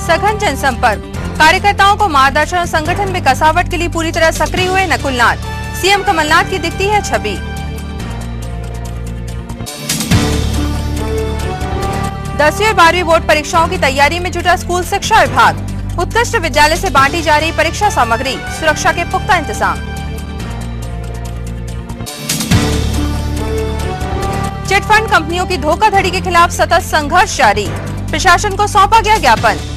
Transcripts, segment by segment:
सघन जनसंपर्क, कार्यकर्ताओं को मार्गदर्शन और संगठन में कसावट के लिए पूरी तरह सक्रिय हुए नकुलनाथ। सीएम कमलनाथ की दिखती है छवि। दसवीं और 12वीं बोर्ड परीक्षाओं की तैयारी में जुटा स्कूल शिक्षा विभाग। उत्कृष्ट विद्यालय से बांटी जा रही परीक्षा सामग्री, सुरक्षा के पुख्ता इंतजाम। चिटफंड कंपनियों की धोखाधड़ी के खिलाफ सतत संघर्ष जारी, प्रशासन को सौंपा गया ज्ञापन।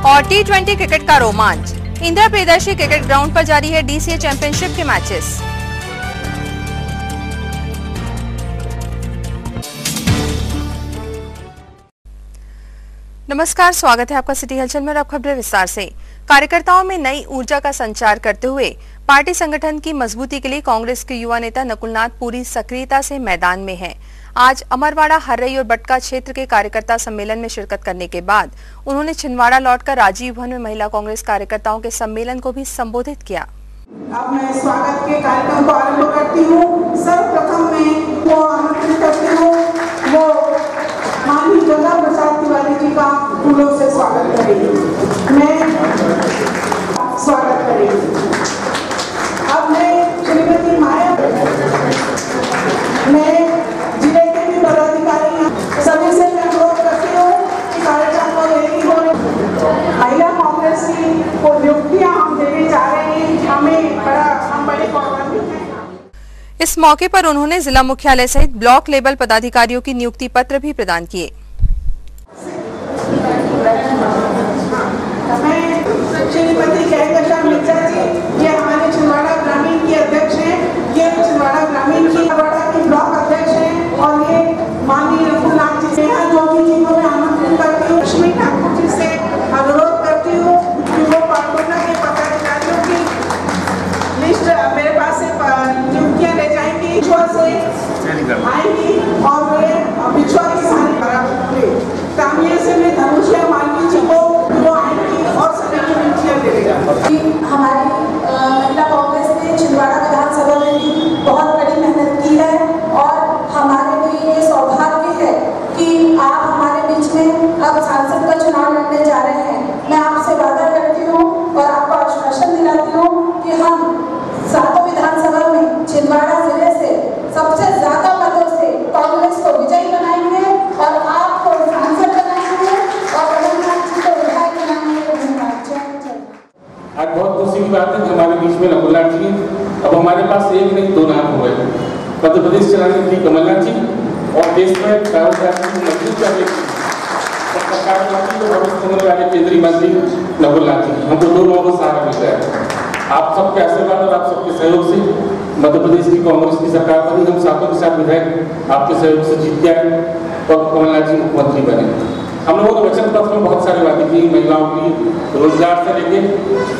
और T20 क्रिकेट का रोमांच, इंदिरा प्रियदर्शी क्रिकेट ग्राउंड पर जारी है DCA चैंपियनशिप के मैचेस। नमस्कार, स्वागत है आपका सिटी हलचल में। अब खबरें विस्तार से। कार्यकर्ताओं में नई ऊर्जा का संचार करते हुए पार्टी संगठन की मजबूती के लिए कांग्रेस के युवा नेता नकुलनाथ पूरी सक्रियता से मैदान में हैं। आज अमरवाड़ा, हर्रई और बटका क्षेत्र के कार्यकर्ता सम्मेलन में शिरकत करने के बाद उन्होंने छिंदवाड़ा लौटकर राजीव भवन में महिला कांग्रेस कार्यकर्ताओं के सम्मेलन को भी संबोधित किया। अब मैं स्वागत के कार्यक्रम को आरंभ करती हूँ। सर्वप्रथम मैं वो आमंत्रित करती हूँ, वो माननीय गंगा प्रसाद तिवारी जी का फूलों से स्वागत करेंगे। मैं स्वागत करेंगे। अब मैं श्रीमती माया, मैं जिले के भी पदाधिकारी सभी से मैं अनुरोध करती हूँ कि कार्यक्रम को देरी हो रही महिला कांग्रेस की को नियुक्तियाँ हम देने जा रहे हैं, हम बड़े गौरवान्वित हैं। इस मौके पर उन्होंने जिला मुख्यालय सहित ब्लॉक लेवल पदाधिकारियों की नियुक्ति पत्र भी प्रदान किए। श्रीमती कहकशा मिर्जा जी, ये हमारे छिंदवाड़ा ग्रामीण की अध्यक्ष हैं, ये छिंदवाड़ा ग्रामीण की ब्लॉक अध्यक्ष हैं, और ये माननीय नकुलनाथ जी से जो भी चीजों में आमंत्रित करती हूँ। लक्ष्मी ठाकुर जी से अनुरोध करती हूँ कि वो पाटोना के पदाधिकारियों की लिस्ट मेरे पास से नियुक्तियाँ ले जाएंगी, बिछुआ से आएंगी, और वे बिछुआ की सारी बराबर तामिया से मैं धनुषिया मालवी जी को वो आएंगी और सभी की नियुक्तियाँ देगा। हमारी महिला कांग्रेस ने छिंदवाड़ा विधानसभा में भी बहुत बड़ी मेहनत की है, और हमारे लिए ये सौभाग्य है कि आप हमारे बीच में अब सांसद का चुनाव लड़ने जा रहे हैं। मैं आपसे वादा करती हूँ और आपको आश्वासन दिलाती हूँ कि हम सातों विधानसभा में छिंदवाड़ा जिले से सबसे ज्यादा मतों से कांग्रेस को विजयी बनाएंगे और आपको सांसद बनाएंगे और कमलनाथ जी को विधायक बनाएंगे। आज बहुत खुशी की बात है कि हमारे बीच में नकुलनाथ जी, अब हमारे पास एक नहीं दो नाम हो गए। मध्य प्रदेश चलाने की कमलनाथ जी और देश में कारोबार को मजबूत करने की सरकार को भविष्य होने वाले केंद्रीय मंत्री नकुलनाथ जी, हमको दो लोगों को सहारा मिल रहा है। आप सबके आशीर्वाद और आप सबके सहयोग से मध्य प्रदेश की कांग्रेस की सरकार बनी, हम सातों के साथ विधायक आपके सहयोग से जीत के आए और कमलनाथ जी मुख्यमंत्री बने। हम लोगों ने वचन पत्र में बहुत सारी बातें की, महिलाओं की रोजगार से लेके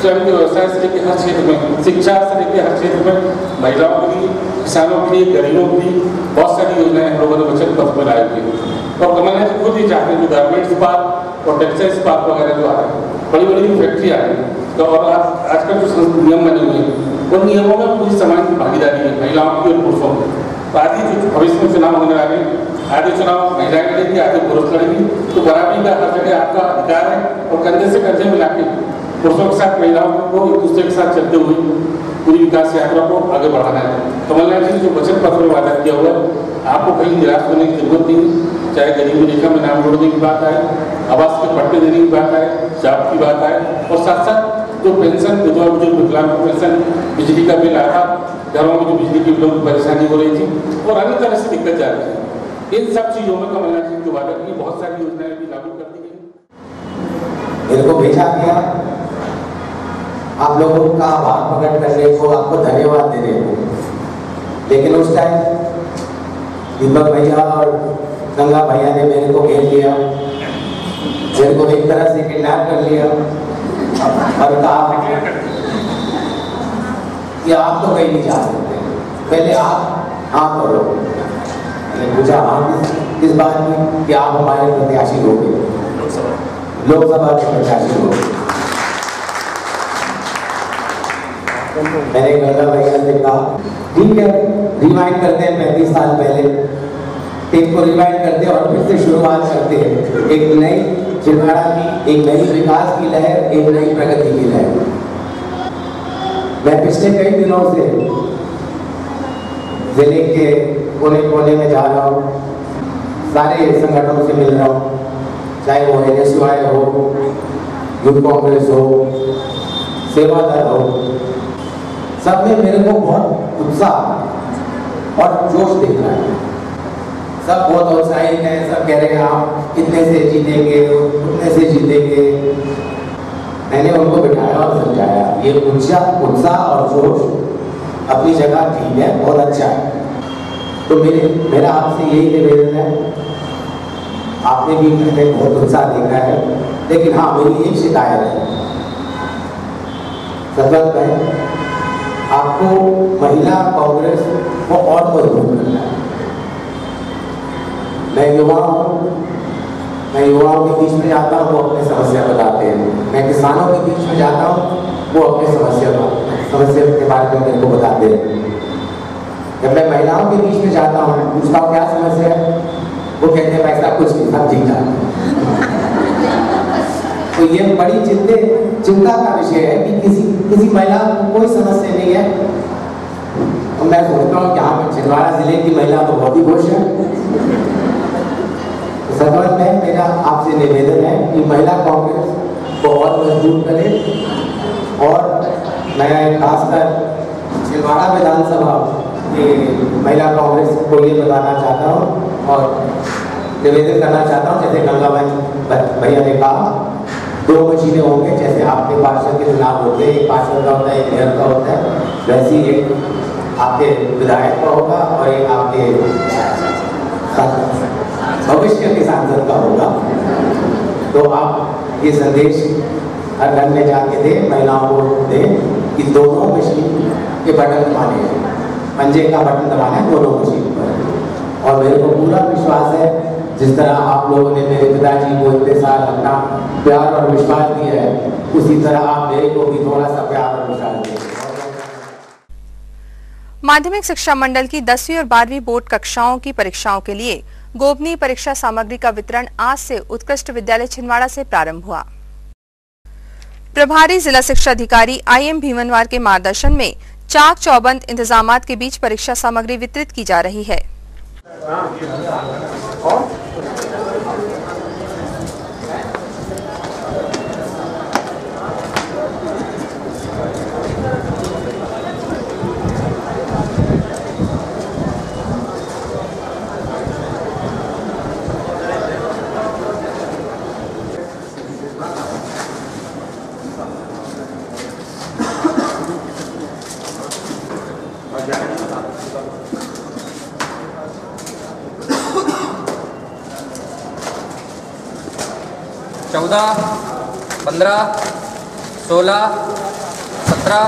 स्वयं के व्यवसाय से लेके हर क्षेत्र में, शिक्षा से लेके हर क्षेत्र में, महिलाओं के लिए, किसानों के लिए, गरीबों के लिए बहुत सारी योजनाएं हम लोगों ने वचन पत्र में लाई थी। और कमलनाथ जी खुद ही चाहते हैं जो गारमेंट्स पार्क और टेक्सटाइल्स पार्क वगैरह जो आ रहे हैं, बड़ी बड़ी फैक्ट्री आ रही है, तो और आजकल जो नियम बने हुए हैं उन नियमों में पूरी समाज की भागीदारी है, महिलाओं की और पुरुषों की। आदि जो भविष्य में चुनाव होने वाले, आधे चुनाव महिलाएं लड़ेंगी, आधे पुरुष लड़ेंगी, तो बराबरी का हर जगह आपका अधिकार है, और कंधे से कंधे मिला के पुरुषों के साथ महिलाओं को एक दूसरे के साथ चलते हुए पूरी विकास यात्रा को आगे बढ़ाना है। कमलनाथ जी जो वचन पत्र में वादा किया हुआ है, आपको कहीं निराश होने की जरूरत नहीं। चाहे गरीबी रेखा में नाम जोड़ने की बात आए, आवास के पट्टे देने की बात आए, जॉब की बात आए, और साथ साथ जो पेंशन, विधवा बुजुर्ग विकलांग पेंशन, बिजली का बिल आया, घरों में जो बिजली की बिलों की परेशानी हो रही थी और अन्य तरह से दिक्कत जा रही थी, इन सब चीजों में कमलनाथ जी जो वादा की बहुत सारी योजनाएं भी लागू कर दी गई। इनको भेजा गया आप लोगों का आभार प्रकट करने को, आपको धन्यवाद देने को, लेकिन उस टाइम दीपक भैया और गंगा भैया ने मेरे को घेर लिया, मेरे को एक तरह से किडनैप कर लिया और कहा कि आप तो कहीं नहीं जा सकते, पहले आप हाँ करो। मैंने पूछा हाँ किस बात में? कि आप हमारे प्रत्याशी होंगे, लोकसभा के प्रत्याशी होंगे। मैंने गंगा भैया से कहा ठीक है, रिवाइंड करते हैं 35 साल पहले, टेप को रिवाइंड करते हैं और फिर से शुरुआत करते हैं एक नई छिंदवाड़ा की, एक नई विकास की लहर, एक नई प्रगति की लहर। मैं पिछले कई दिनों से जिले के कोने कोने में जा रहा हूँ, सारे संगठनों से मिल रहा हूँ, चाहे वो NSY हो, यूथ कांग्रेस हो, सेवा दल हो, सब में मेरे को बहुत उत्साह और जोश दिख रहा है। सब बहुत उत्साहित हैं, सब कह रहे हैं आप इतने से जीतेंगे, उतने से जीतेंगे। मैंने उनको बिठाया और समझाया ये उत्साह और जोश अपनी जगह ठीक है, बहुत अच्छा है। तो मेरा आपसे यही निवेदन है, आपने भी मैंने बहुत उत्साह देखा है, लेकिन हाँ मेरी एक शिकायत है, सतत में आपको महिला कांग्रेस को और मजबूत करना है। मैं युवाओं के बीच में जाता हूँ, वो अपनी समस्या बताते हैं। मैं किसानों के बीच में जाता हूँ, वो अपनी समस्या के बारे में मेरे को बताते हैं। जब मैं महिलाओं के बीच में जाता हूँ, पूछता हूँ क्या समस्या है, वो कहते हैं ऐसा कुछ नहीं, सब ठीक ठाक। तो ये बड़ी चिंता का विषय है कि किसी महिला को कोई समस्या नहीं है। तो मैं सोचता हूँ कि यहाँ छिंदवाड़ा जिले की महिला तो बहुत ही खुश है। सदन में मेरा आपसे निवेदन है कि महिला कांग्रेस को और मजबूत करें, और मैं खासकर छिंदवाड़ा विधानसभा के महिला कांग्रेस को ये बताना चाहता हूँ और निवेदन करना चाहता हूँ, जैसे गंगा भैया ने कहा 2 मशीनें होंगे, जैसे आपके पार्षद के चुनाव होते हैं, एक पार्षद का होता है, एक मेयर का होता है, वैसे ही एक आपके विधायक का होगा और एक आपके भविष्य के सांसद का होगा। तो आप ये संदेश हर घर में जाके दें, महिलाओं को दें कि दोनों मशीन के बटन दबाने हैं, पंजे का बटन दबाना है दोनों मशीन पर। और मेरे को पूरा विश्वास है, जिस तरह आप लोगों ने मेरे पिताजी को इतने साल अपना प्यार और विश्वास दिया है, उसी तरह आप मेरे को भी थोड़ा सा प्यार और विश्वास दें। माध्यमिक शिक्षा मंडल की 10वीं और 12वीं बोर्ड कक्षाओं की परीक्षाओं के लिए गोपनीय परीक्षा सामग्री का वितरण आज से उत्कृष्ट विद्यालय छिंदवाड़ा से प्रारंभ हुआ। प्रभारी जिला शिक्षा अधिकारी IM भीमनवार के मार्गदर्शन में चाक चौबंद इंतजामात के बीच परीक्षा सामग्री वितरित की जा रही है। चौदह, 15, 16, 17,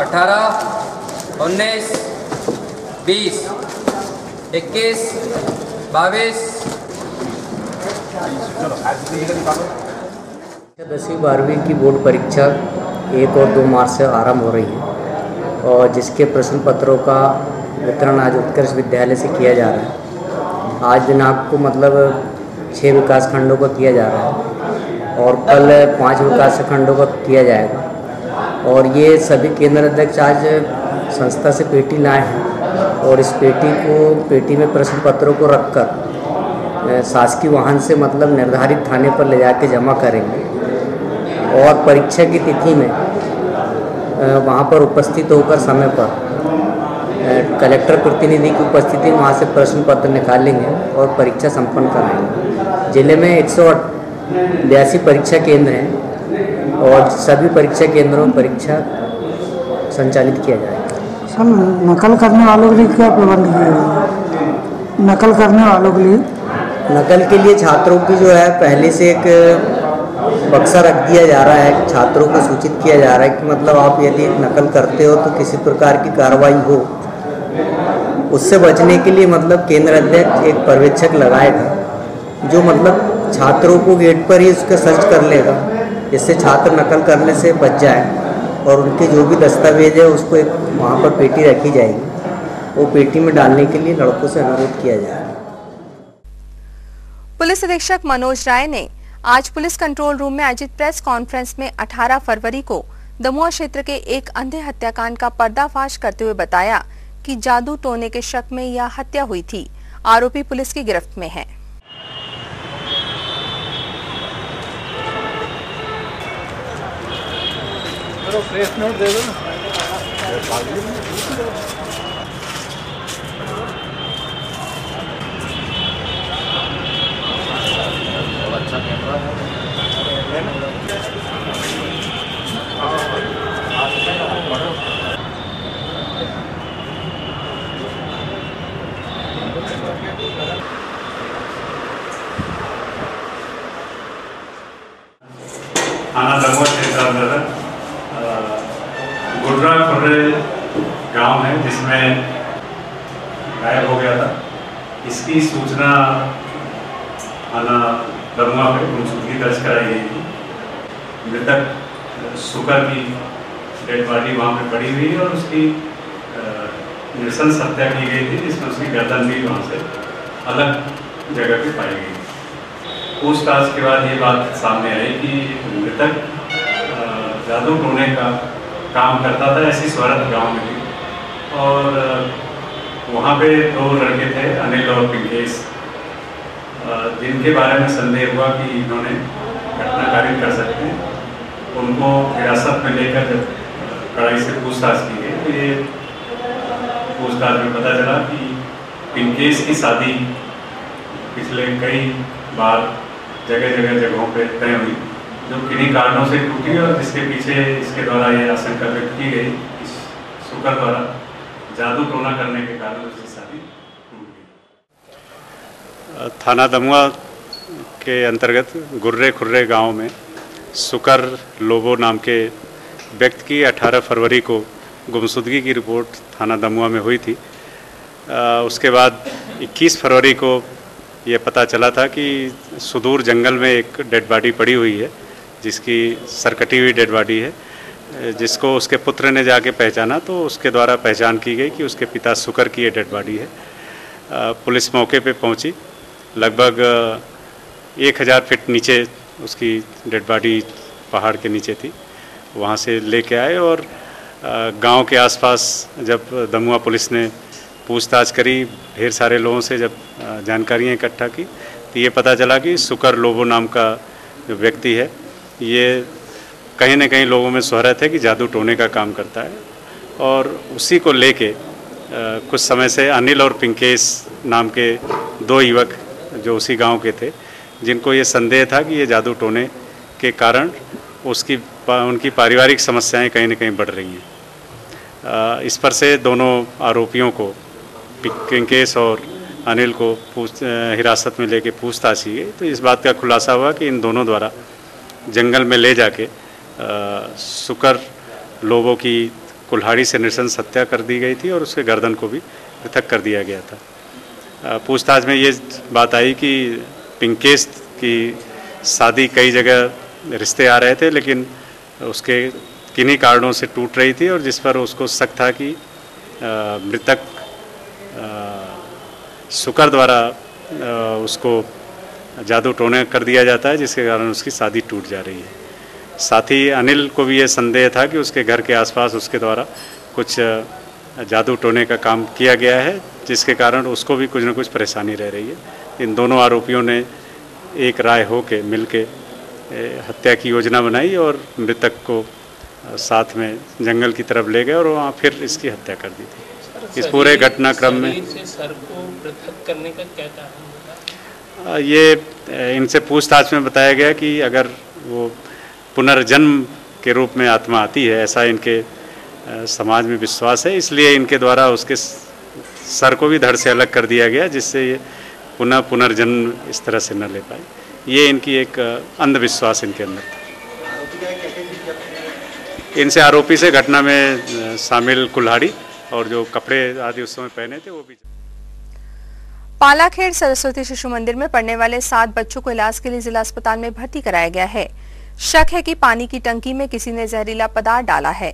18, 19, 20, 21, 22। 10वीं 12वीं की बोर्ड परीक्षा 1 और 2 मार्च से आरंभ हो रही है, और जिसके प्रश्न पत्रों का वितरण आज उत्कर्ष विद्यालय से किया जा रहा है। आज दिनांक को मतलब 6 विकास खंडों को किया जा रहा है और कल 5 विकास खंडों को किया जाएगा। और ये सभी केंद्र अध्यक्ष आज संस्था से पेटी लाए हैं और इस पेटी में प्रश्न पत्रों को रखकर शासकीय वाहन से मतलब निर्धारित थाने पर ले जाके जमा करेंगे। और परीक्षा की तिथि में वहाँ पर उपस्थित होकर समय पर कलेक्टर प्रतिनिधि की उपस्थिति में वहाँ से प्रश्न पत्र निकालेंगे और परीक्षा संपन्न कराएंगे। जिले में 182 परीक्षा केंद्र हैं और सभी परीक्षा केंद्रों में परीक्षा संचालित किया जाएगा। सर, नकल करने वालों के लिए क्या प्रबंध किया? नकल करने वालों के लिए नकल के लिए छात्रों की जो है पहले से एक बक्सा रख दिया जा रहा है, छात्रों को सूचित किया जा रहा है कि मतलब आप यदि नकल करते हो तो किसी प्रकार की कार्रवाई हो, उससे बचने के लिए मतलब केंद्र अध्यक्ष एक पर्यवेक्षक लगाएगा जो मतलब छात्रों को गेट पर ही उसका सर्च कर लेगा इससे छात्र नकल करने से बच जाए और उनके जो भी दस्तावेज है उसको एक वहाँ पर पेटी रखी जाएगी, वो पेटी में डालने के लिए लड़कों से अनुरोध किया जाएगा। पुलिस अधीक्षक मनोज राय ने आज पुलिस कंट्रोल रूम में आयोजित प्रेस कॉन्फ्रेंस में 18 फरवरी को दमुआ क्षेत्र के एक अंधे हत्याकांड का पर्दाफाश करते हुए बताया कि जादू टोने के शक में यह हत्या हुई थी। आरोपी पुलिस की गिरफ्त में है। प्रेस नोट दे दो। अच्छा कैमरा है ना? थाना दमुआ क्षेत्र अंतर्गत गुर्रा खुर्रे गांव है जिसमें गायब हो गया था। इसकी सूचना थाना दमुआ पे गुमशुदगी दर्ज कराई गई थी। मृतक सुकर की डेड बॉडी वहाँ पे पड़ी हुई और उसकी नृशंस हत्या की गई थी, जिसमें उसकी गर्दन भी वहाँ से अलग जगह पे पाई गई। पूछताछ के बाद ये बात सामने आई कि मृतक जादू टोने का काम करता था, ऐसी स्वरत गांव में थी और वहाँ पे 2 लड़के थे, अनिल और पिंकेश, जिनके बारे में संदेह हुआ कि इन्होंने घटनाकारी कर सकते हैं। उनको हिरासत में लेकर जब कड़ाई से पूछताछ की गई तो ये पूछताछ में पता चला कि पिंकेश की शादी पिछले कई बार जगहों पे तय हुई, जो किन्हीं कारणों से टूटी और जिसके पीछे इसके द्वारा ये आशंका व्यक्त की गई कि सुकर द्वारा जादू टोना करने के कारण उसकी शादी टूट गई। थाना दमुआ के अंतर्गत गुर्रे खुर्रे गांव में सुकर लोबो नाम के व्यक्ति की 18 फरवरी को गुमशुदगी की रिपोर्ट थाना दमुआ में हुई थी। उसके बाद 21 फरवरी को ये पता चला था कि सुदूर जंगल में एक डेड बॉडी पड़ी हुई है, जिसकी सरकटी हुई डेड बॉडी है, जिसको उसके पुत्र ने जाके पहचाना तो उसके द्वारा पहचान की गई कि उसके पिता सुकर की ये डेड बॉडी है। पुलिस मौके पे पहुंची, लगभग 1000 फीट नीचे उसकी डेड बॉडी पहाड़ के नीचे थी, वहाँ से लेके आए और गांव के आसपास जब दमुआ पुलिस ने पूछताछ करी, ढेर सारे लोगों से जब जानकारियाँ इकट्ठा की तो ये पता चला कि सुकर लोबो नाम का जो व्यक्ति है ये कहीं न कहीं लोगों में शोहरत है कि जादू टोने का काम करता है और उसी को लेके कुछ समय से अनिल और पिंकेश नाम के 2 युवक जो उसी गांव के थे, जिनको ये संदेह था कि ये जादू टोने के कारण उनकी पारिवारिक समस्याएं कहीं न कहीं बढ़ रही हैं। इस पर से दोनों आरोपियों को, पिंकेश और अनिल को हिरासत में लेके पूछताछ की गई तो इस बात का खुलासा हुआ कि इन दोनों द्वारा जंगल में ले जाके सुकर लोबो की कुल्हाड़ी से नृशंस हत्या कर दी गई थी और उसके गर्दन को भी पृथक कर दिया गया था। पूछताछ में ये बात आई कि पिंकेश की शादी कई जगह रिश्ते आ रहे थे, लेकिन उसके किन्हीं कारणों से टूट रही थी और जिस पर उसको शक था कि मृतक सुकर द्वारा उसको जादू टोने कर दिया जाता है, जिसके कारण उसकी शादी टूट जा रही है। साथ ही अनिल को भी ये संदेह था कि उसके घर के आसपास उसके द्वारा कुछ जादू टोने का काम किया गया है, जिसके कारण उसको भी कुछ न कुछ परेशानी रह रही है। इन दोनों आरोपियों ने एक राय हो के मिल के हत्या की योजना बनाई और मृतक को साथ में जंगल की तरफ ले गए और वहाँ फिर इसकी हत्या कर दी थी। इस पूरे घटनाक्रम में सर को पृथक करने का क्या कारण? ये इनसे पूछताछ में बताया गया कि अगर वो पुनर्जन्म के रूप में आत्मा आती है, ऐसा इनके समाज में विश्वास है, इसलिए इनके द्वारा उसके सर को भी धड़ से अलग कर दिया गया, जिससे ये पुनर्जन्म इस तरह से न ले पाए। ये इनकी एक अंधविश्वास इनके अंदर था। इनसे आरोपी से घटना में शामिल कुल्हाड़ी और जो कपड़े आदि उस समय पहने थे वो भी। पालाखेड़ सरस्वती शिशु मंदिर में पढ़ने वाले 7 बच्चों को इलाज के लिए जिला अस्पताल में भर्ती कराया गया है। शक है कि पानी की टंकी में किसी ने जहरीला पदार्थ डाला है।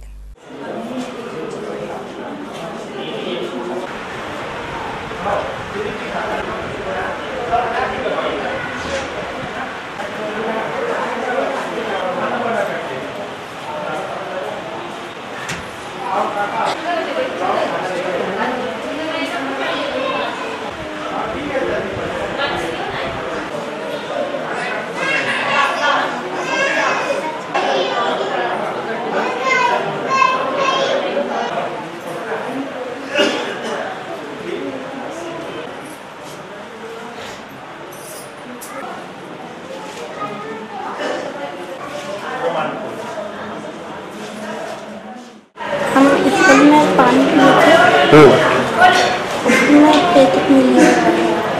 हम स्कूल में पानी पी थे, उसमें पैकेट मिली।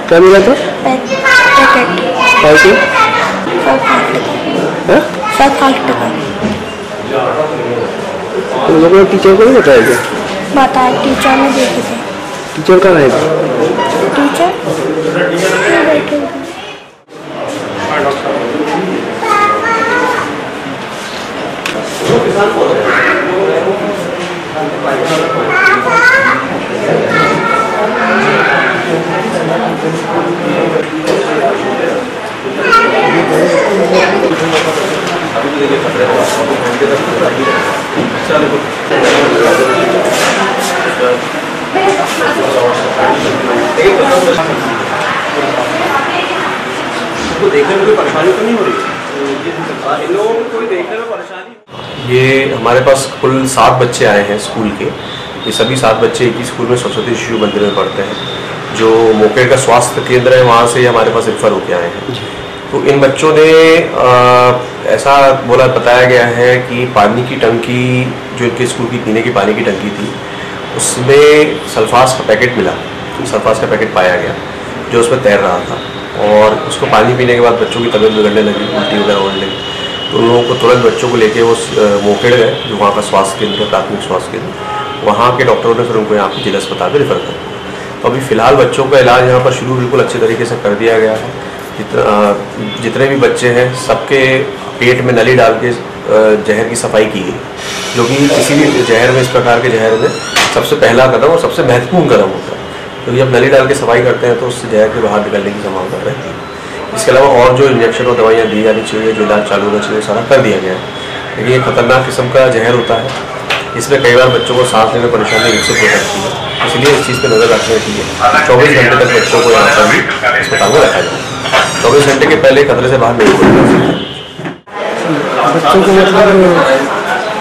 क्या मिला था? पैकेट। कैसे? 7-8 टका। तुम लोगों ने टीचर को नहीं बताया क्या? बताया, टीचर ने देखे थे। टीचर कहाँ है? टीचर बैठे थे। देखने में कोई परेशानी तो नहीं हो रही? इन लोगों को कोई देखने में परेशानी? ये हमारे पास कुल 7 बच्चे आए हैं स्कूल के। ये सभी 7 बच्चे एक ही स्कूल में सरस्वती शिशु मंदिर में पढ़ते हैं। जो मोकेड़ का स्वास्थ्य केंद्र है वहाँ से हमारे पास रेफर होके आए हैं। तो इन बच्चों ने ऐसा बताया गया है कि पानी की टंकी, जो इनके स्कूल की पीने की पानी की टंकी थी, उसमें सल्फास का पैकेट मिला। सल्फास का पैकेट पाया गया जो उसमें तैर रहा था, और उसको पानी पीने के बाद बच्चों की तबीयत बिगड़ने लगी, उल्टी वगैरह होने लगी। तो उन लोगों को तुरंत बच्चों को लेके वो मोकेड़ गए, जो वहाँ का स्वास्थ्य केंद्र है, प्राथमिक स्वास्थ्य केंद्र। वहाँ के डॉक्टरों ने फिर उनको यहाँ पे जिला अस्पताल में रेफर कर दिया। तो अभी फ़िलहाल बच्चों का इलाज यहाँ पर शुरू बिल्कुल अच्छे तरीके से कर दिया गया है। जितने भी बच्चे हैं सबके पेट में नली डाल के जहर की सफाई की गई, जो कि किसी भी जहर में, इस प्रकार के जहर में सबसे पहला कदम और सबसे महत्वपूर्ण कदम होता है। तो जब नली डाल के सफाई करते हैं तो उससे जहर के बाहर निकलने की संभावना रहती है। इसके अलावा और जो इंजेक्शन और दवाइयाँ दी जानी चाहिए, जो इलाज चालू होना चाहिए, सारा कर दिया गया है। लेकिन ये खतरनाक किस्म का जहर होता है, इसमें कई बार बच्चों को सांस लेने में परेशानी विकसित हो सकती है। इसलिए इस चीज़ पर नज़र रखने के लिए 24 घंटे तक बच्चों को यहाँ पर भी अस्पताल में रखा जाए। 24 घंटे के पहले खतरे से बाहर नहीं निकलना। बच्चों को मतलब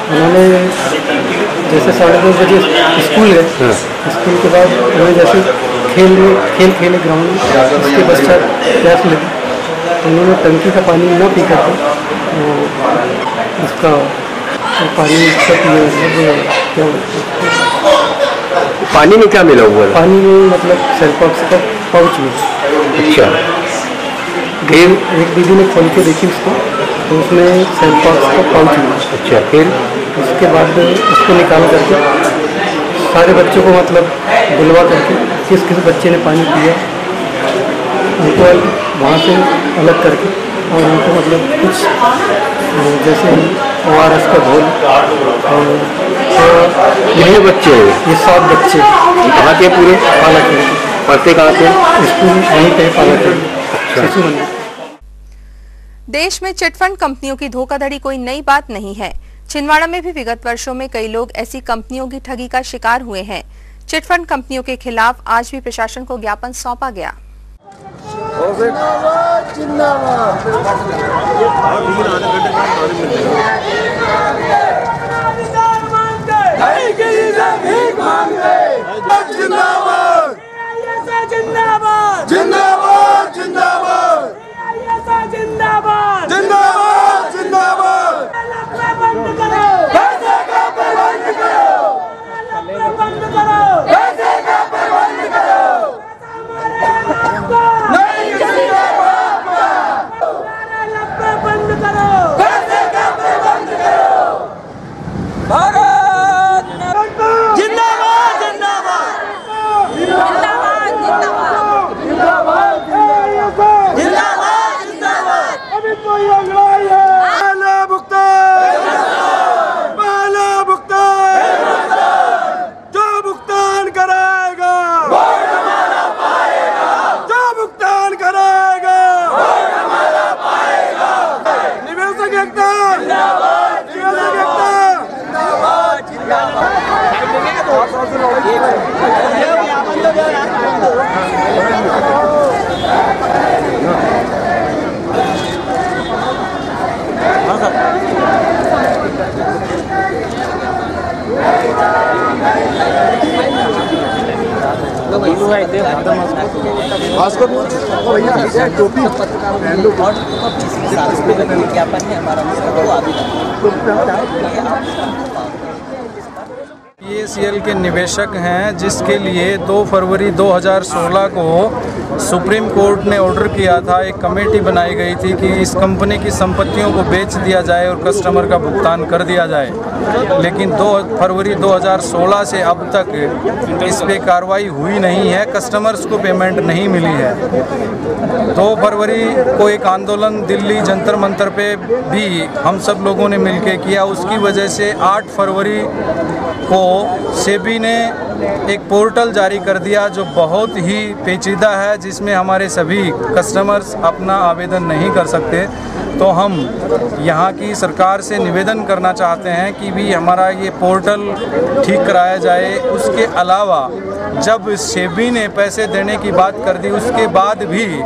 उन्होंने जैसे 2:30 बजे स्कूल गए, स्कूल के बाद उन्होंने जैसे खेले ग्राउंड में, उसके पश्चात प्यास लगी तो उन्होंने टंकी का पानी न पी करके उसका पानी क्या पानी में क्या मिला हुआ है? पानी में मतलब सेल्फॉक्स का पाउच में। अच्छा। एक दीदी ने खोल के देखी उसको, तो उसमें सेल्फॉक्स का पाउच मिला। अच्छा। फिर उसके बाद उसको निकाल करके सारे बच्चों को मतलब बुलवा करके किस किस बच्चे ने पानी पिया उनको वहाँ से अलग करके, और उनको मतलब कुछ जैसे ORS का घोल, और कितने बच्चे हैं? ये 7 बच्चे। कहाँ के पूरे? पालाखेड़ी। पढ़ते कहाँ थे? स्कूल वहीं पे पालाखेड़ी शिशु मंदिर। देश में चिटफंड कंपनियों की धोखाधड़ी कोई नई बात नहीं है। छिंदवाड़ा में भी विगत वर्षों में कई लोग ऐसी कंपनियों की ठगी का शिकार हुए हैं। चिटफंड कंपनियों के खिलाफ आज भी प्रशासन को ज्ञापन सौंपा गया। PACL के निवेशक हैं, जिसके लिए 2 फरवरी 2016 को सुप्रीम कोर्ट ने ऑर्डर किया था। एक कमेटी बनाई गई थी कि इस कंपनी की संपत्तियों को बेच दिया जाए और कस्टमर का भुगतान कर दिया जाए, लेकिन 2 फरवरी 2016 से अब तक इस पे कार्रवाई हुई नहीं है, कस्टमर्स को पेमेंट नहीं मिली है। 2 फरवरी को एक आंदोलन दिल्ली जंतर मंतर पे भी हम सब लोगों ने मिलकर किया, उसकी वजह से 8 फरवरी को सेबी ने एक पोर्टल जारी कर दिया जो बहुत ही पेचीदा है, जिसमें हमारे सभी कस्टमर्स अपना आवेदन नहीं कर सकते। तो हम यहाँ की सरकार से निवेदन करना चाहते हैं कि भी हमारा ये पोर्टल ठीक कराया जाए। उसके अलावा जब सेबी ने पैसे देने की बात कर दी, उसके बाद भी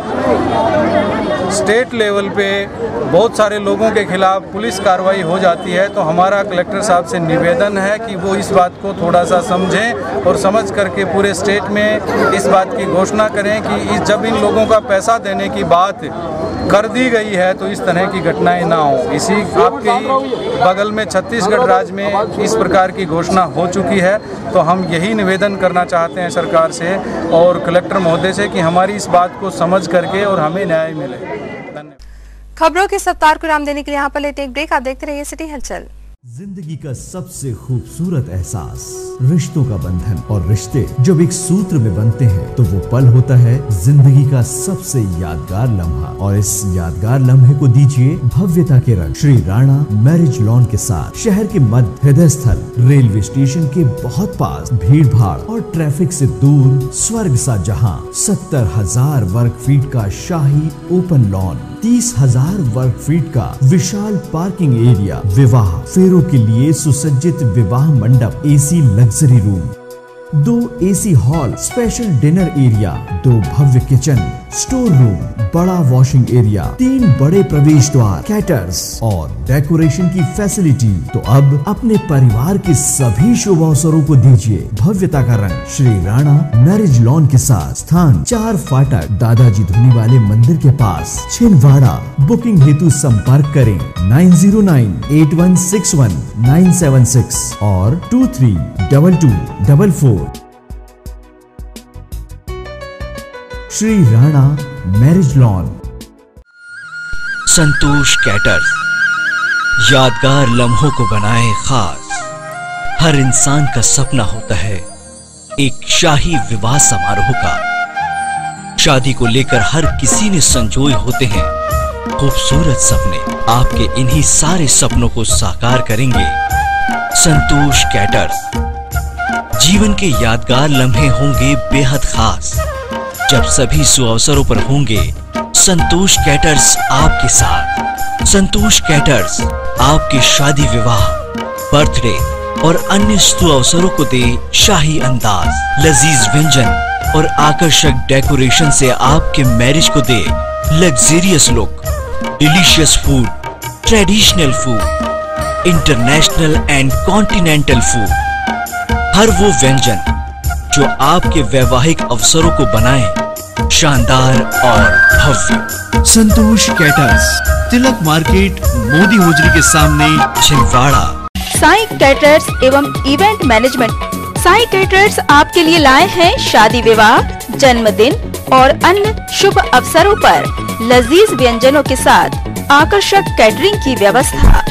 स्टेट लेवल पे बहुत सारे लोगों के खिलाफ पुलिस कार्रवाई हो जाती है। तो हमारा कलेक्टर साहब से निवेदन है कि वो इस बात को थोड़ा सा समझें और समझ करके पूरे स्टेट में इस बात की घोषणा करें कि जब इन लोगों का पैसा देने की बात कर दी गई है तो इस तरह की घटनाएं ना हो। इसी आपके ही बगल में छत्तीसगढ़ राज्य में इस प्रकार की घोषणा हो चुकी है। तो हम यही निवेदन करना चाहते हैं सरकार से और कलेक्टर महोदय से कि हमारी इस बात को समझ करके और हमें न्याय मिले। धन्यवाद। खबरों के सप्ताह को विराम देने के लिए यहाँ पर लेते एक ब्रेक। आप देखते रहिए सिटी हलचल। जिंदगी का सबसे खूबसूरत एहसास रिश्तों का बंधन, और रिश्ते जब एक सूत्र में बनते हैं तो वो पल होता है जिंदगी का सबसे यादगार लम्हा। और इस यादगार लम्हे को दीजिए भव्यता के रंग श्री राणा मैरिज लॉन के साथ। शहर के मध्य हृदय स्थल, रेलवे स्टेशन के बहुत पास, भीड़ भाड़ और ट्रैफिक से दूर, स्वर्ग सा जहां। 70,000 वर्ग फीट का शाही ओपन लॉन, 30,000 वर्ग फीट का विशाल पार्किंग एरिया, विवाह फेरों के लिए सुसज्जित विवाह मंडप, AC luxury room, 2 AC hall, special dinner area, 2 भव्य किचन, स्टोर रूम, बड़ा वॉशिंग एरिया, 3 बड़े प्रवेश द्वार, कैटर्स और डेकोरेशन की फैसिलिटी। तो अब अपने परिवार के सभी शुभ अवसरों को दीजिए भव्यता का रंग श्री राणा मैरिज लॉन के साथ। स्थान 4 फाटक, दादाजी धुनी वाले मंदिर के पास, छिंदवाड़ा। बुकिंग हेतु संपर्क करें 9098161976 और 232244। Shri Rana marriage lawn. Santosh caters यादगार लम्हों को बनाए खास। हर इंसान का सपना होता है एक शाही विवाह समारोह का। शादी को लेकर हर किसी ने संजोए होते हैं खूबसूरत सपने। आपके इन्हीं सारे सपनों को साकार करेंगे संतोष कैटर्स। जीवन के यादगार लम्हे होंगे बेहद खास। जब सभी सुअवसरों पर होंगे संतोष कैटर्स आपके साथ। संतोष कैटर्स आपके शादी विवाह, बर्थडे और अन्य सुअवसरों को दे शाही अंदाज। लजीज व्यंजन और आकर्षक डेकोरेशन से आपके मैरिज को दे luxurious look. Delicious food, traditional food, international and continental food. हर वो व्यंजन जो आपके वैवाहिक अवसरों को बनाए शानदार और भव्य। संतोष कैटर्स, तिलक मार्केट, मोदी होजरी के सामने, छिंदवाड़ा। साई कैटर्स एवं इवेंट मैनेजमेंट। साई कैटर्स आपके लिए लाए हैं शादी विवाह, जन्मदिन और अन्य शुभ अवसरों पर लजीज व्यंजनों के साथ आकर्षक कैटरिंग की व्यवस्था।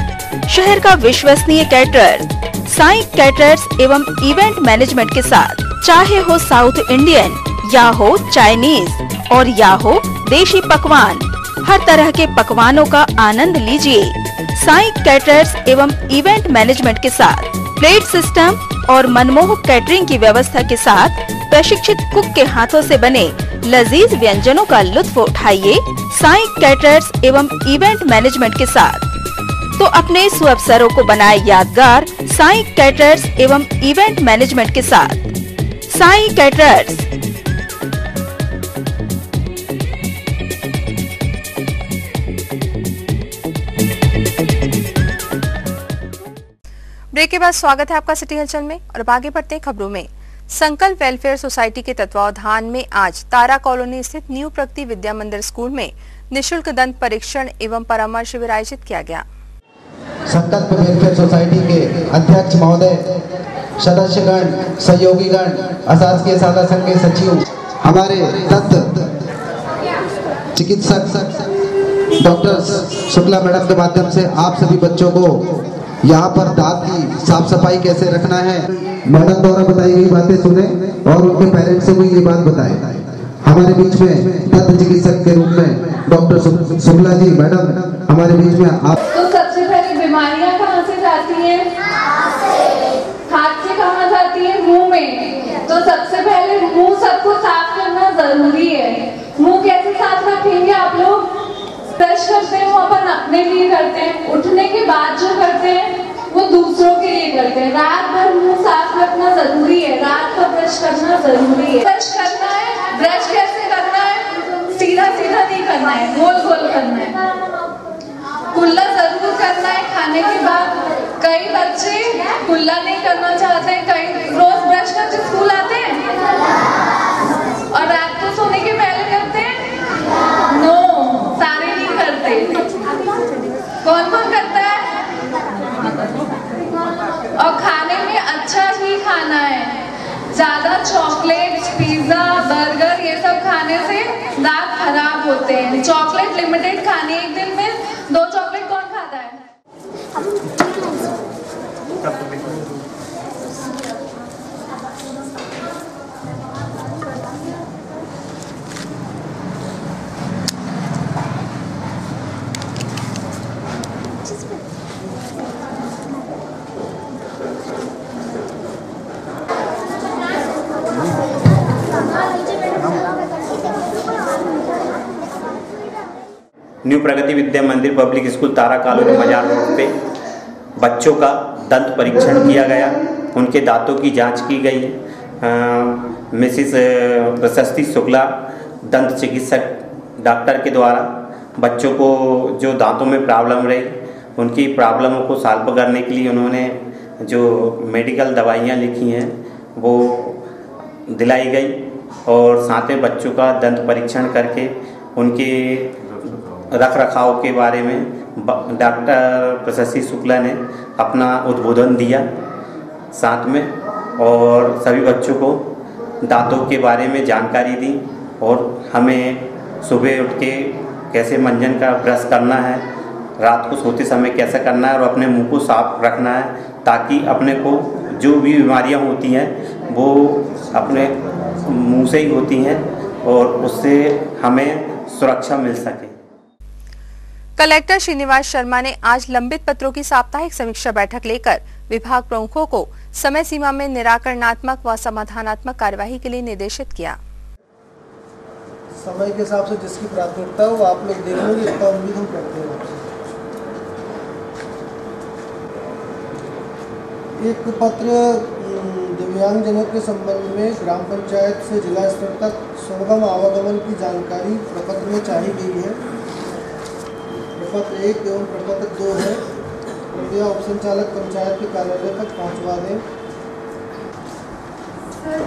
शहर का विश्वसनीय कैटरर साई कैटर्स एवं इवेंट मैनेजमेंट के साथ, चाहे हो साउथ इंडियन या हो चाइनीज और या हो देशी पकवान, हर तरह के पकवानों का आनंद लीजिए। साई कैटर्स एवं इवेंट मैनेजमेंट के साथ प्लेट सिस्टम और मनमोहक कैटरिंग की व्यवस्था के साथ प्रशिक्षित कुक के हाथों से बने लजीज व्यंजनों का लुत्फ उठाइए। साई कैटर्स एवं इवेंट मैनेजमेंट के साथ तो अपने सुअवसरों को बनाए यादगार साईं कैटरर्स एवं इवेंट मैनेजमेंट के साथ। साईं कैटरर्स। ब्रेक के बाद स्वागत है आपका सिटी हलचल में और अब आगे बढ़ते हैं खबरों में। संकल्प वेलफेयर सोसाइटी के तत्वावधान में आज तारा कॉलोनी स्थित न्यू प्रगति विद्या मंदिर स्कूल में निशुल्क दंत परीक्षण एवं परामर्श शिविर आयोजित किया गया। संकल्प वेलफेयर सोसाइटी के अध्यक्ष महोदय, सदस्यगण, सहयोगीगण, अशासकीय साधा संघ के सचिव, हमारे दंत चिकित्सक डॉक्टर शुक्ला मैडम के माध्यम से आप सभी बच्चों को यहाँ पर दांत की साफ सफाई कैसे रखना है, मैडम द्वारा बताई गई बातें सुने और उनके पेरेंट्स से भी ये बात बताए। हमारे बीच में दंत चिकित्सक के रूप में डॉक्टर शुक्ला जी मैडम हमारे बीच में आप। तो सबसे पहले बीमारियां कहाँ से जाती हैं? हाथ से कहाँ जाती है? मुंह में। तो सबसे पहले मुंह सबको साफ करना जरूरी है। मुंह कैसे साफ रखेंगे आप लोग? ब्रश करते हैं वो अपन अपने लिए करते हैं, उठने के बाद जो करते हैं वो दूसरों के लिए करते हैं। रात भर मुंह साफ रखना जरूरी है, रात का ब्रश करना जरूरी है। ब्रश करना है, ब्रश कैसे करना है? सीधा सीधा नहीं करना है, गोल गोल करना है। कुल्ला जरूर करना है खाने के बाद। कई बच्चे कुल्ला नहीं करना चाहते हैं, कई रोज ब्रश करके स्कूल आते हैं और रात को सोने के पहले करते हैं। नो, सारे नहीं करते। कौन कौन करता है? और खाने में अच्छा ही खाना है। ज्यादा चॉकलेट, पिज्जा, बर्गर ये सब खाने से दांत खराब होते हैं। चॉकलेट लिमिटेड खानी, एक दिन में 2 चॉकलेट कौन खाता है? न्यू प्रगति विद्या मंदिर पब्लिक स्कूल तारा कॉलोनी बाजार रोड पे बच्चों का दंत परीक्षण किया गया, उनके दांतों की जांच की गई। मिसिस प्रशस्ति शुक्ला दंत चिकित्सक डॉक्टर के द्वारा बच्चों को जो दांतों में प्रॉब्लम रही उनकी प्रॉब्लमों को सॉल्व करने के लिए उन्होंने जो मेडिकल दवाइयाँ लिखी हैं वो दिलाई गई और साथ में बच्चों का दंत परीक्षण करके उनके रख रखाव के बारे में डॉक्टर प्रशस्ति शुक्ला ने अपना उद्बोधन दिया साथ में, और सभी बच्चों को दांतों के बारे में जानकारी दी और हमें सुबह उठ के कैसे मंजन का ब्रश करना है, रात को सोते समय कैसे करना है और अपने मुंह को साफ रखना है ताकि अपने को जो भी बीमारियां होती हैं वो अपने मुंह से ही होती हैं और उससे हमें सुरक्षा मिल सके। कलेक्टर श्रीनिवास शर्मा ने आज लंबित पत्रों की साप्ताहिक समीक्षा बैठक लेकर विभाग प्रमुखों को समय सीमा में निराकरणात्मक व समाधानात्मक कार्यवाही के लिए निर्देशित किया। समय के हिसाब से जिसकी प्राथमिकता हो वो आप लोग देख लेंगे, इसका उम्मीद हम करते हैं। एक पत्र दिव्यांगजनों के संबंध में ग्राम पंचायत से जिला स्तर तक सुगम आवागमन की जानकारी प्रपत्र में चाही गई है। प्रपत्र 1 एवं प्रपत्र 2 है, कृपया उप संचालक पंचायत के कार्यालय तक पहुंचवा दें। सर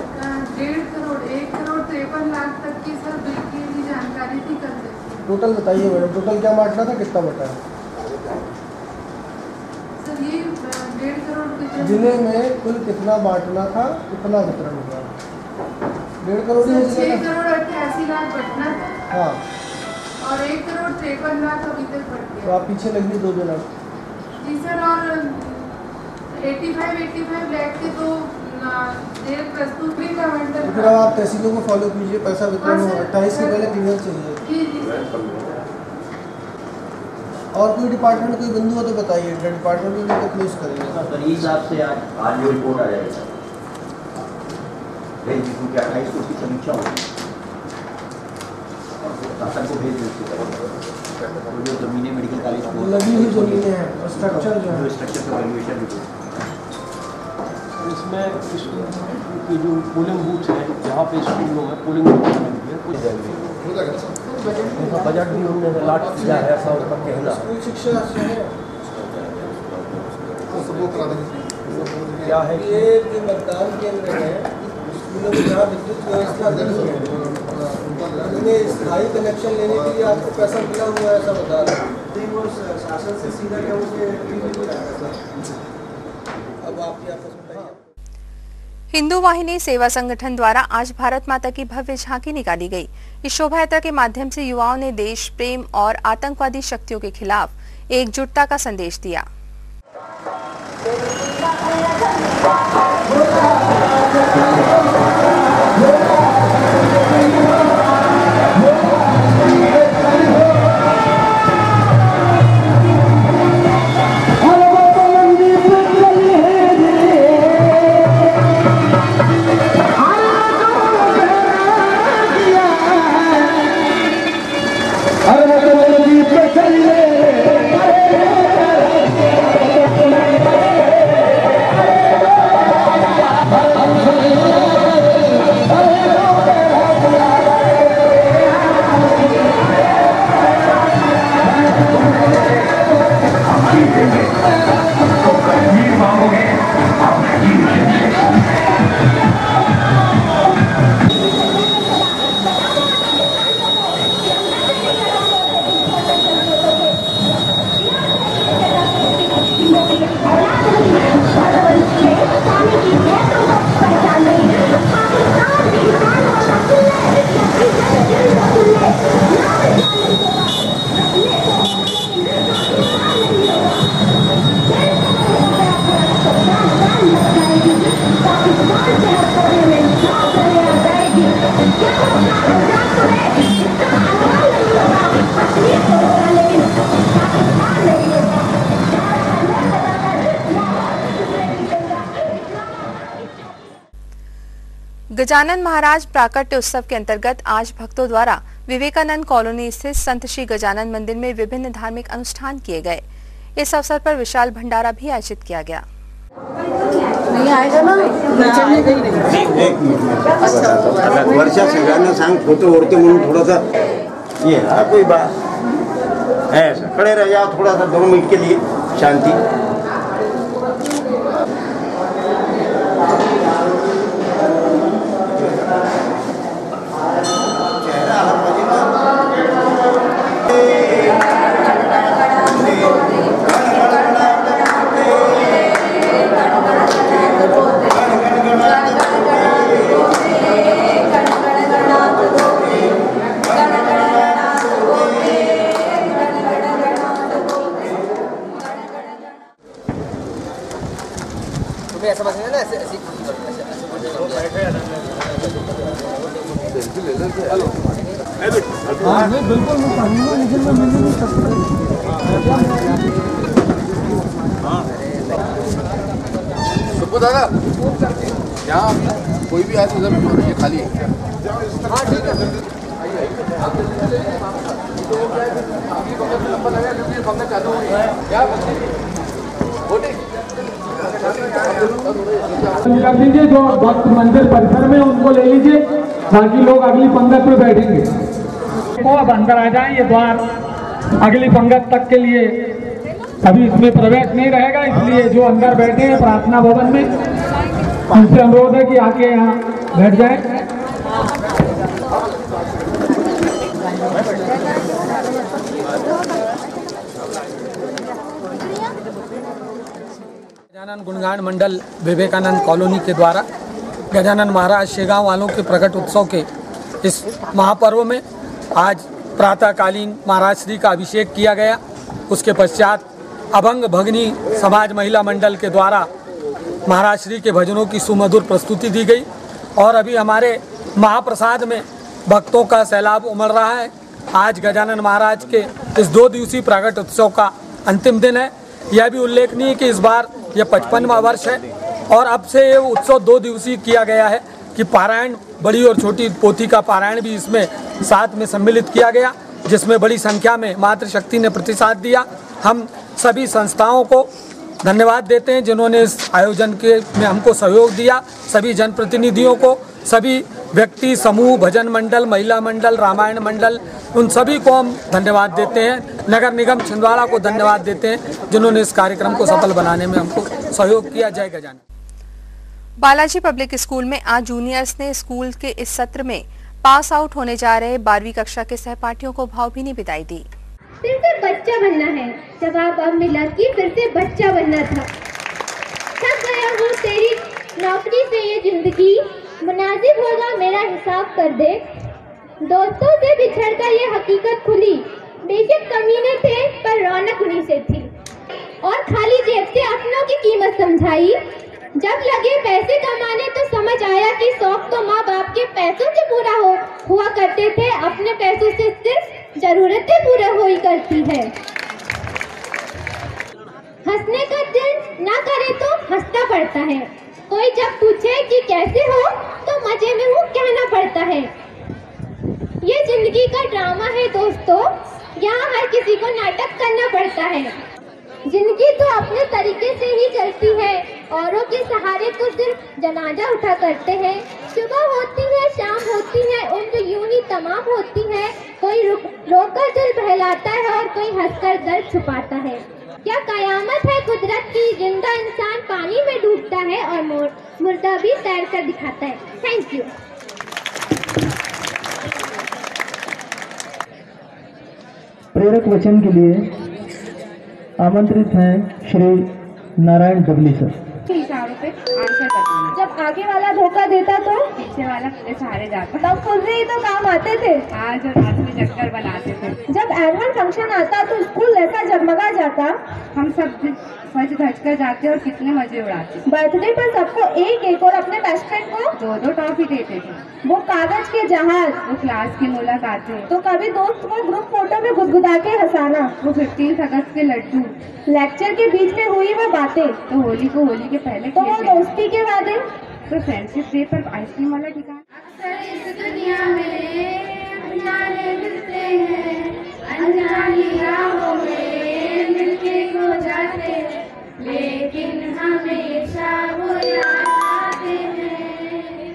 1.5 करोड़ 1,53 लाख तक की सर बिल की भी जानकारी थी कर दें। टोटल बताइए मैडम, टोटल क्या बांटना था, कितना बटा है? सर ये 1.5 करोड़ जिले में कुल कितना बांटना था, कितना वितरण हुआ? 1.5 करोड़ 6 करोड़ 88 लाख बटना था। हाँ, और 1 करोड़ 53 लाख अभी तक बढ़ गया। तो आप पीछे लगी 2 दिन अब। जी सर, और 85 लाख के तो प्रस्तुत भी का तो फिर अब आप तहसीलों को फॉलो कीजिए, पैसा वितरण हो 28 के पहले क्लियर चाहिए। जी जी सर। और कोई डिपार्टमेंट कोई बंधु हो तो बताइए, डिपार्टमेंट में तो क्लोज करेंगे। सर इस हिसाब से आज जो रिपोर्ट आ जाएगी सर, क्योंकि 28 को उसकी समीक्षा होगी। शासन को भेज देती है। जो ज़मीनें मेडिकल कॉलेज को लगी हुई ज़मीनें हैं, स्ट्रक्चर जो है, स्ट्रक्चर का वैल्यूएशन रिपोर्ट इसमें की जो पोलिंग बूथ है जहाँ पे स्कूलों में पोलिंग बूथ बजट भी हमने अलॉट किया है, ऐसा उसका कहना। स्कूल शिक्षा क्या है ये मतदान केंद्र है, स्कूलों में जहाँ विद्युत व्यवस्था नहीं है, इन्हें स्थायी कनेक्शन लेने के लिए आपको पैसा मिला हुआ है, ऐसा बता रहे हैं। वो शासन से सीधा क्या मुझे अब आपकी आपस में हिंदू वाहिनी सेवा संगठन द्वारा आज भारत माता की भव्य झांकी निकाली गई। इस शोभा यात्रा के माध्यम से युवाओं ने देश प्रेम और आतंकवादी शक्तियों के खिलाफ एकजुटता का संदेश दिया। गजानन महाराज प्राकट्य उत्सव के अंतर्गत आज भक्तों द्वारा विवेकानंद कॉलोनी स्थित संत श्री गजानन मंदिर में विभिन्न धार्मिक अनुष्ठान किए गए। इस अवसर पर विशाल भंडारा भी आयोजित किया गया। नहीं आएगा ना, वर्षा सगळ्यांना सांग फोटो ओढते म्हणून थोडासा ये कोई बात ऐसा खड़े रह जाओ थोड़ा सा 2 मिनट के लिए शांति। बिल्कुल मैं कहूँगा, लेकिन मैं मिल नहीं सकता। सुप्पू दादा यहाँ कोई भी आए तो उधर ये खाली है। हाँ ठीक है कर दीजिए, जो भक्त मंदिर परिसर में उनको ले लीजिए, बाकी लोग अगली पंगत में बैठेंगे। वो अब अंदर आ जाएं, ये द्वार अगली पंगत तक के लिए अभी इसमें प्रवेश नहीं रहेगा, इसलिए जो अंदर बैठे हैं प्रार्थना भवन में उनसे अनुरोध है कि आके यहाँ बैठ जाए। गजानन गुणगान मंडल विवेकानंद कॉलोनी के द्वारा गजानन महाराज शेगांव वालों के प्रकट उत्सव के इस महापर्व में आज प्रातःकालीन महाराज श्री का अभिषेक किया गया। उसके पश्चात अभंग भगनी समाज महिला मंडल के द्वारा महाराज श्री के भजनों की सुमधुर प्रस्तुति दी गई और अभी हमारे महाप्रसाद में भक्तों का सैलाब उमड़ रहा है। आज गजानन महाराज के इस 2 दिवसीय प्रकट उत्सव का अंतिम दिन है। यह भी उल्लेखनीय है कि इस बार यह 55वां वर्ष है और अब से ये उत्सव 2 दिवसीय किया गया है कि पारायण बड़ी और छोटी पोथी का पारायण भी इसमें साथ में सम्मिलित किया गया, जिसमें बड़ी संख्या में मातृशक्ति ने प्रतिसाद दिया। हम सभी संस्थाओं को धन्यवाद देते हैं जिन्होंने इस आयोजन के में हमको सहयोग दिया, सभी जनप्रतिनिधियों को, सभी व्यक्ति समूह, भजन मंडल, महिला मंडल, रामायण मंडल, उन सभी को हम धन्यवाद देते हैं। नगर निगम छिंदवाड़ा को धन्यवाद देते हैं जिन्होंने इस कार्यक्रम को सफल बनाने में हमको सहयोग किया। जय गजानन। बालाजी पब्लिक स्कूल में आज जूनियर्स ने स्कूल के इस सत्र में पास आउट होने जा रहे 12वीं कक्षा के सहपाठियों को भावभीनी विदाई दी। फिर से बच्चा बनना है, जवाब अब मिला कि फिर से बच्चा बनना था। थक गया हूँ तेरी नौकरी से ये जिंदगी, मुनासिब होगा मेरा हिसाब कर दे। दोस्तों से बिछड़कर ये हकीकत खुली, बेशक कमीने थे पर रौनक उन्हीं से थी। और खाली जेब से अपनों की कीमत समझाई। जब लगे पैसे कमाने तो समझ आया कि शौक तो माँ बाप के पैसों से पूरा हुआ करते थे, अपने पैसों से सिर्फ जरूरतें पूरा हुई करती है। हंसने का दिल ना करे तो हंसना पड़ता है, कोई जब पूछे कि कैसे हो तो मजे में हूँ कहना पड़ता है। ये जिंदगी का ड्रामा है दोस्तों, यहाँ हर किसी को नाटक करना पड़ता है। जिंदगी तो अपने तरीके से ही चलती है, औरों के सहारे तो सिर्फ जनाजा उठा करते हैं। सुबह होती है, शाम होती है, उम्र यूं ही तमाम होती है। कोई रोकर दिल बहलाता है और कोई हंसकर दर्द छुपाता है। क्या कयामत है कुदरत की, जिंदा इंसान पानी में डूबता है और मुर्दा भी तैर कर दिखाता है। Thank you. प्रेरक वचन के लिए आमंत्रित हैं श्री नारायण डबली सर। इशारों पे आंसर बताना। जब आगे वाला धोखा देता तो पीछे वाला मेरे सहारे जाता। तब खुद ही तो काम आते थे। आज और रात में चक्कर बनाते थे। जब एनुअल फंक्शन आता तो स्कूल ऐसा जगमगा जाता। हम सब सज धज कर जाते और कितने मजे उड़ाते। बर्थडे पर सबको एक और अपने बेस्ट फ्रेंड को 2 टॉफी देते थे। वो कागज के जहाज, वो क्लास की मुलाकातें, तो कभी दोस्त को ग्रुप फोटो में गुदगुदा के हंसाना, वो 15 अगस्त के लड्डू, लेक्चर के बीच में हुई वो बातें, तो होली को होली के पहले तो वो दोस्ती के वादे, तो फ्रेंडशिप डे पर आइसक्रीम वाला ठिकाना। अक्सर इस दुनिया में अनजाने मिलते हैं, अनजानी राहों में मिलके खो जाते, लेकिन हमेशा वो याद आते हैं।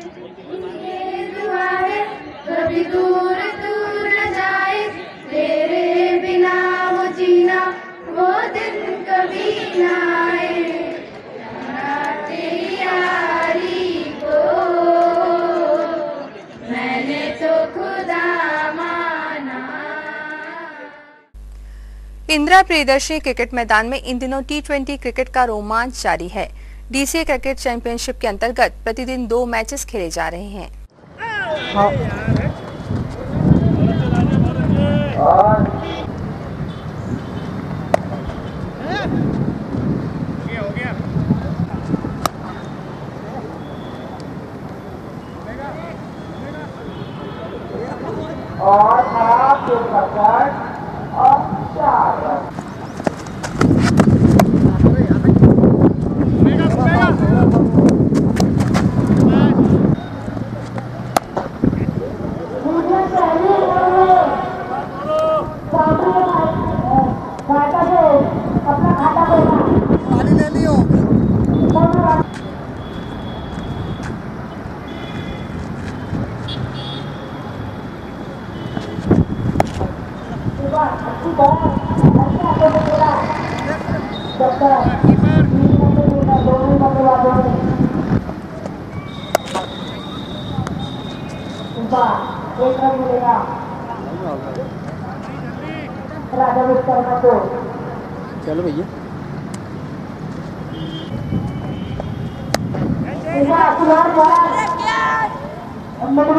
ये दुआ है कभी दूर दूर न जाए, तेरे बिना वो जीना वो दिन कभी ना आए। तेरी यारी को मैंने तो खुदा माना। इंदिरा प्रियदर्शनी क्रिकेट मैदान में इन दिनों T20 क्रिकेट का रोमांच जारी है। DCA क्रिकेट चैंपियनशिप के अंतर्गत प्रतिदिन 2 मैचेस खेले जा रहे हैं। और खराब के प्रकट और 4 चलो भैया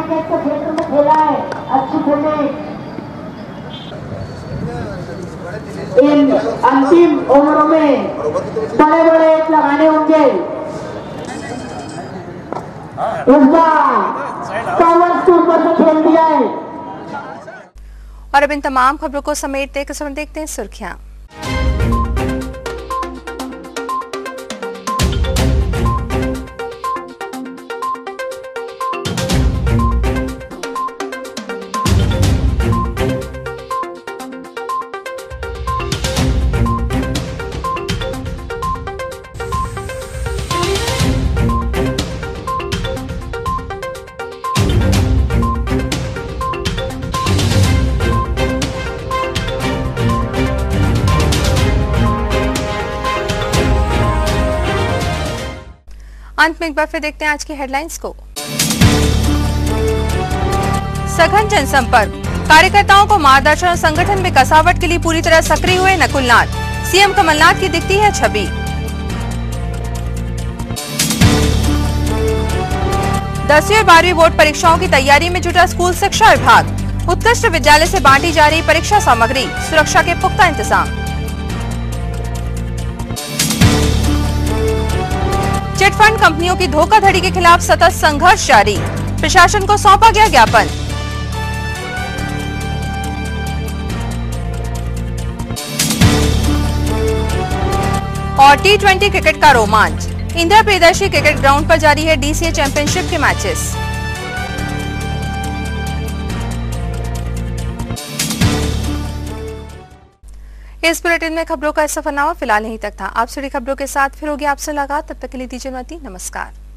के क्षेत्र में खेला है, अच्छी खेली। इन अंतिम ओवरों में बड़े बड़े लगाने होंगे। इस बार कवर के ऊपर से खेल दिया है। और अब इन तमाम खबरों को समेटते के समय देखते हैं सुर्खियां। अंत में एक बार फिर देखते हैं आज की हेडलाइंस को। सघन जनसंपर्क, कार्यकर्ताओं को मार्गदर्शन और संगठन में कसावट के लिए पूरी तरह सक्रिय हुए नकुलनाथ। सीएम कमलनाथ की दिखती है छवि। 10वीं और 12वीं बोर्ड परीक्षाओं की तैयारी में जुटा स्कूल शिक्षा विभाग। उत्कृष्ट विद्यालय से बांटी जा रही परीक्षा सामग्री, सुरक्षा के पुख्ता इंतजाम। चिटफंड कंपनियों की धोखाधड़ी के खिलाफ सतत संघर्ष जारी, प्रशासन को सौंपा गया ज्ञापन। और T20 क्रिकेट का रोमांच, इंदिरा प्रियदर्शी क्रिकेट ग्राउंड पर जारी है DCA चैंपियनशिप के मैचेस। इस बुलेटिन में खबरों का सफरनामा फिलहाल यहीं तक था। आप सभी खबरों के साथ फिर होगी आपसे मुलाकात, तब तक के लिए दीजिए अनुमति। नमस्कार।